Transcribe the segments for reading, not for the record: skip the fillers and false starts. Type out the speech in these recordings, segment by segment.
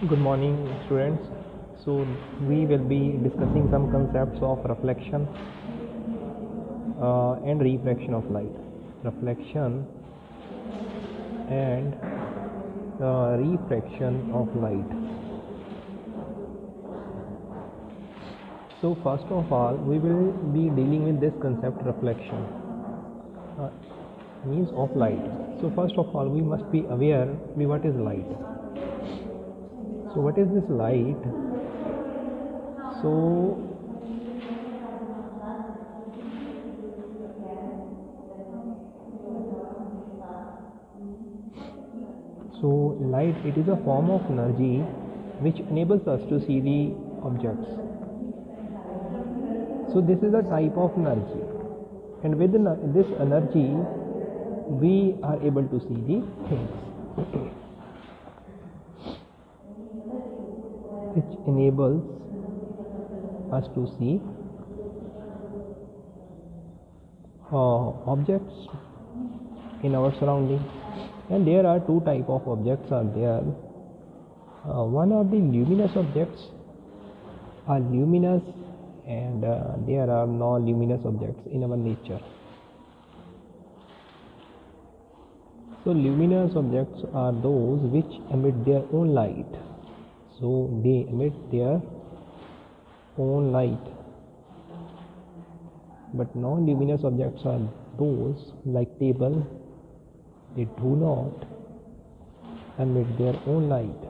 Good morning, students. So we will be discussing some concepts of reflection and refraction of light. Reflection and refraction of light. So first of all, we will be dealing with this concept reflection, means of light. So first of all, we must be aware what is light. So what is this light? So light, it is a form of energy which enables us to see the objects. So this is a type of energy, and with this energy we are able to see the things, which enables us to see objects in our surrounding. And there are two type of objects are there. One are the luminous objects are luminous, and there are non-luminous objects in our nature. So luminous objects are those which emit their own light. So they emit their own light. But non-luminous objects are those like table, they do not emit their own light.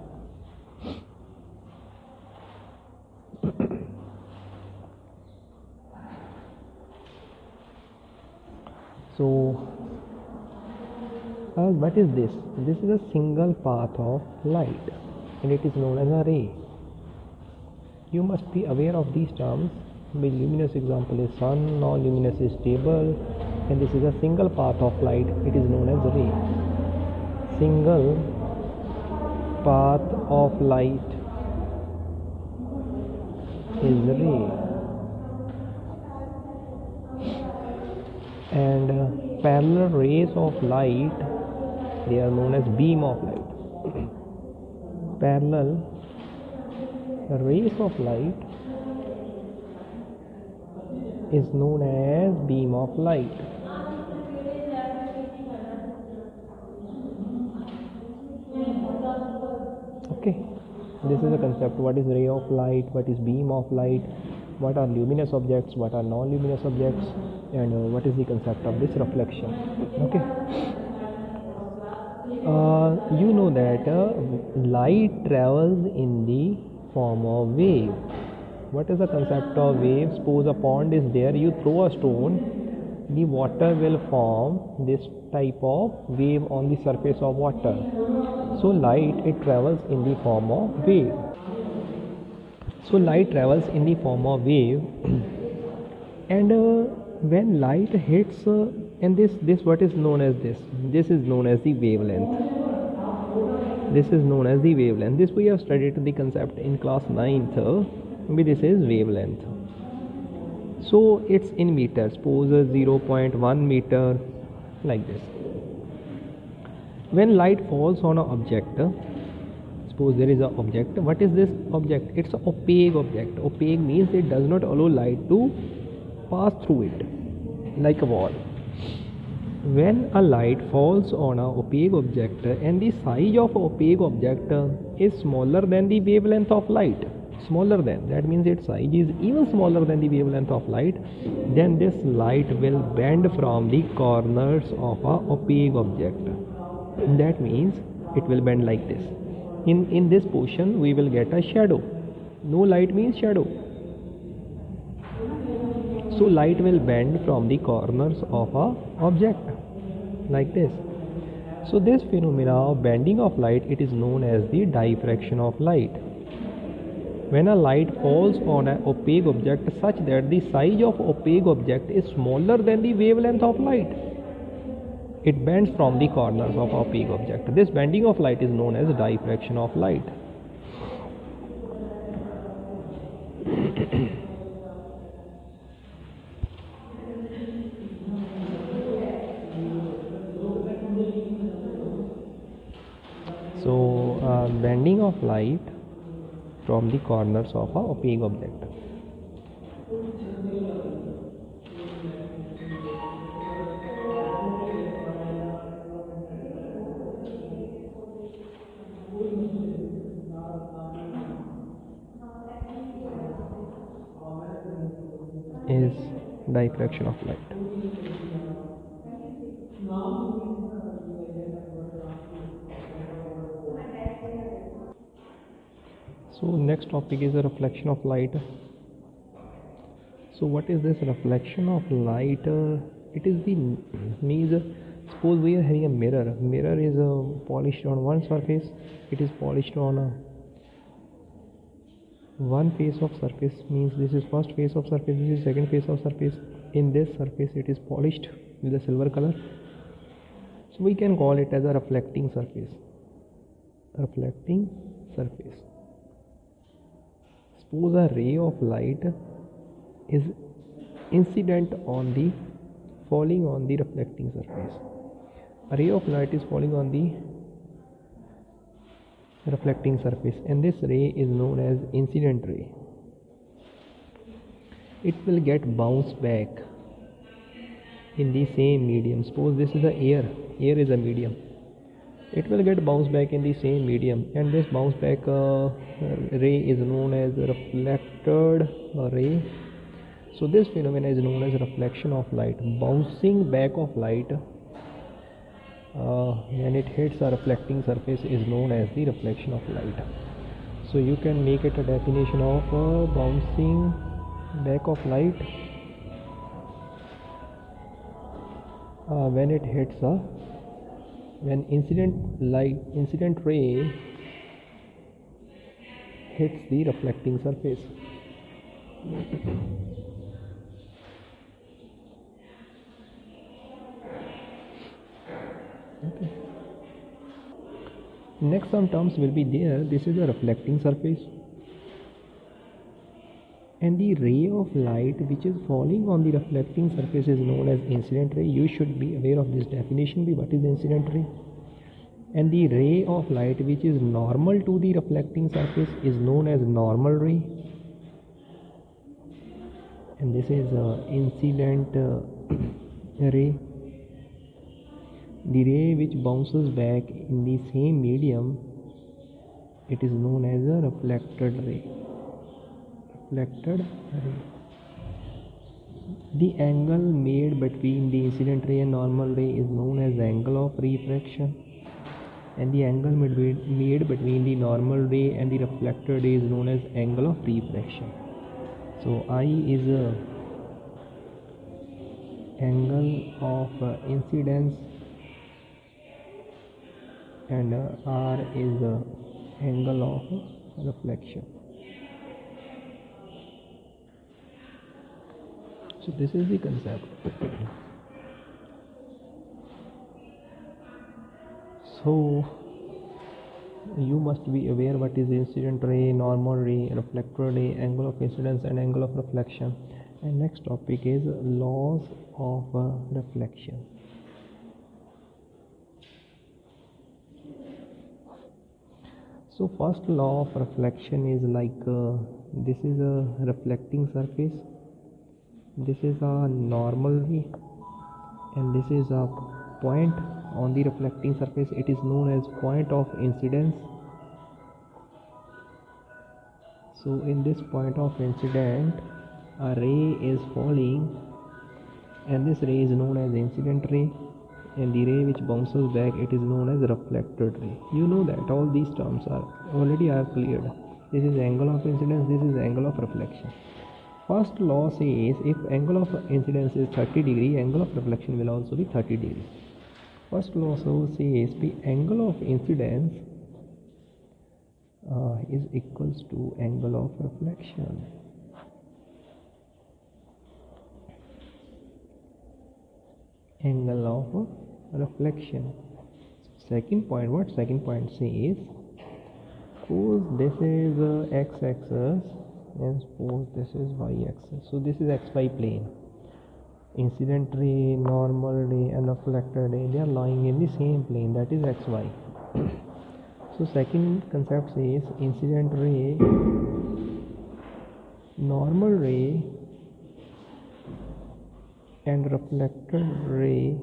So what is this? This is a single path of light, and it is known as a ray. You must be aware of these terms. The luminous example is sun, non-luminous is table, and this is a single path of light. It is known as ray. Single path of light is ray, and parallel rays of light, they are known as beam of light. Parallel rays of light is known as beam of light. Okay, this is a concept. What is ray of light? What is beam of light? What are luminous objects? What are non-luminous objects? And what is the concept of this reflection? Okay. You know that light travels in the form of wave. What is the concept of wave? Suppose a pond is there, you throw a stone, the water will form this type of wave on the surface of water. So light, it travels in the form of wave. So light travels in the form of wave, and when light hits, and this what is known as this is known as the wavelength. This is known as the wavelength. This we have studied the concept in class 9th. This is wavelength. So it's in meters. Suppose 0.1 meter, like this. When light falls on an object, suppose there is an object. What is this object? It's an opaque object. Opaque means it does not allow light to pass through it, like a wall. When a light falls on an opaque object and the size of opaque object is smaller than the wavelength of light, smaller than, that means its size is even smaller than the wavelength of light, then this light will bend from the corners of an opaque object. That means it will bend like this. In this portion we will get a shadow. No light means shadow. So light will bend from the corners of a object like this. So this phenomena of bending of light, it is known as the diffraction of light. When a light falls on an opaque object such that the size of opaque object is smaller than the wavelength of light, it bends from the corners of opaque object. This bending of light is known as diffraction of light. So bending of light from the corners of a opaque object. Is diffraction of light. So next topic is the reflection of light. So what is this reflection of light? It is the means, suppose we are having a mirror. Mirror is polished on one surface. It is polished on one face of surface, means this is first face of surface, this is second face of surface. In this surface it is polished with a silver color, so we can call it as a reflecting surface. Reflecting surface. Suppose a ray of light is incident on the falling on the reflecting surface. A ray of light is falling on the reflecting surface, and this ray is known as incident ray. It will get bounced back in the same medium. Suppose this is the air is a medium. It will get bounced back in the same medium, and this bounce back ray is known as reflected ray. So this phenomenon is known as reflection of light. Bouncing back of light when it hits a reflecting surface is known as the reflection of light. So you can make it a definition of bouncing back of light when it hits when incident ray hits the reflecting surface. Okay. Next some terms will be there. This is a reflecting surface, and the ray of light which is falling on the reflecting surface is known as incident ray. You should be aware of this definition. What is incident ray? And the ray of light which is normal to the reflecting surface is known as normal ray, and this is incident ray. The ray which bounces back in the same medium, it is known as a reflected ray. Reflected ray. The angle made between the incident ray and normal ray is known as angle of refraction, and the angle made between the normal ray and the reflected ray is known as angle of refraction. So I is a angle of incidence, and R is the angle of reflection. So this is the concept. So you must be aware what is incident ray, normal ray, reflected ray, angle of incidence and angle of reflection. And next topic is laws of reflection. So first law of reflection is like this is a reflecting surface, this is a normal ray, and this is a point on the reflecting surface. It is known as point of incidence. So in this point of incident, a ray is falling, and this ray is known as incident ray, and the ray which bounces back, it is known as reflected ray. You know that all these terms are already cleared. This is angle of incidence, this is angle of reflection. First law says if angle of incidence is 30 degree, angle of reflection will also be 30 degree. First law says the angle of incidence is equals to angle of reflection. Angle of reflection. Second point, what second point says, suppose this is x-axis and suppose this is y-axis. So this is xy plane. Incident ray, normal ray and reflected ray, they are lying in the same plane, that is xy. So second concept says incident ray, normal ray and reflected ray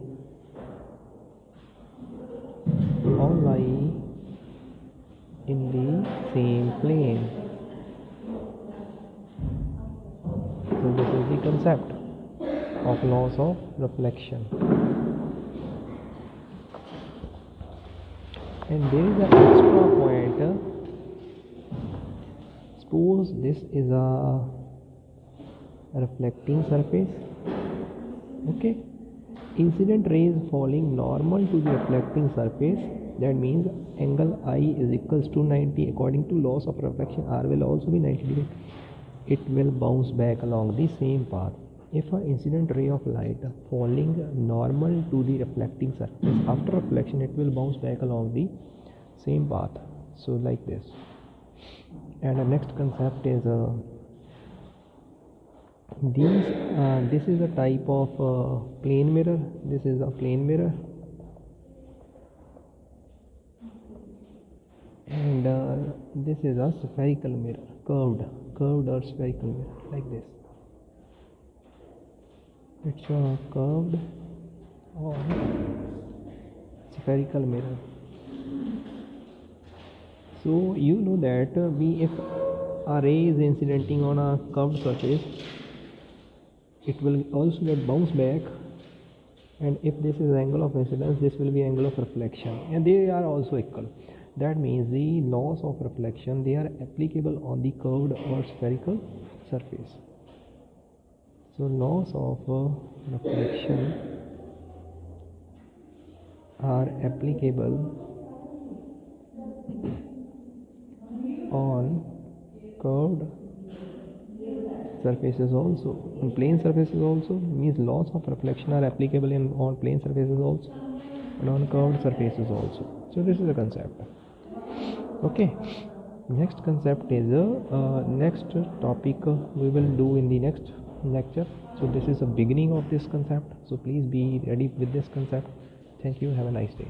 all lie in the same plane. So this is the concept of laws of reflection. And there is an extra point. Suppose this is a reflecting surface. Okay, incident rays falling normal to the reflecting surface. That means angle I is equals to 90. According to laws of reflection, R will also be 90 degrees. It will bounce back along the same path. If an incident ray of light falling normal to the reflecting surface, after reflection it will bounce back along the same path. So like this. And the next concept is this is a type of plane mirror. This is a plane mirror, and this is a spherical mirror, curved or spherical mirror, like this. It's a curved or spherical mirror. So you know that if a ray is incidenting on a curved surface, it will also get bounced back, and if this is angle of incidence, this will be angle of reflection, and they are also equal. That means the laws of reflection, they are applicable on the curved or spherical surface. So laws of reflection are applicable on curved surfaces also, on plane surfaces also. Means laws of reflection are applicable on plane surfaces also and on curved surfaces also. So this is a concept. Okay, next concept is next topic we will do in the next lecture. So this is the beginning of this concept, so please be ready with this concept. Thank you, have a nice day.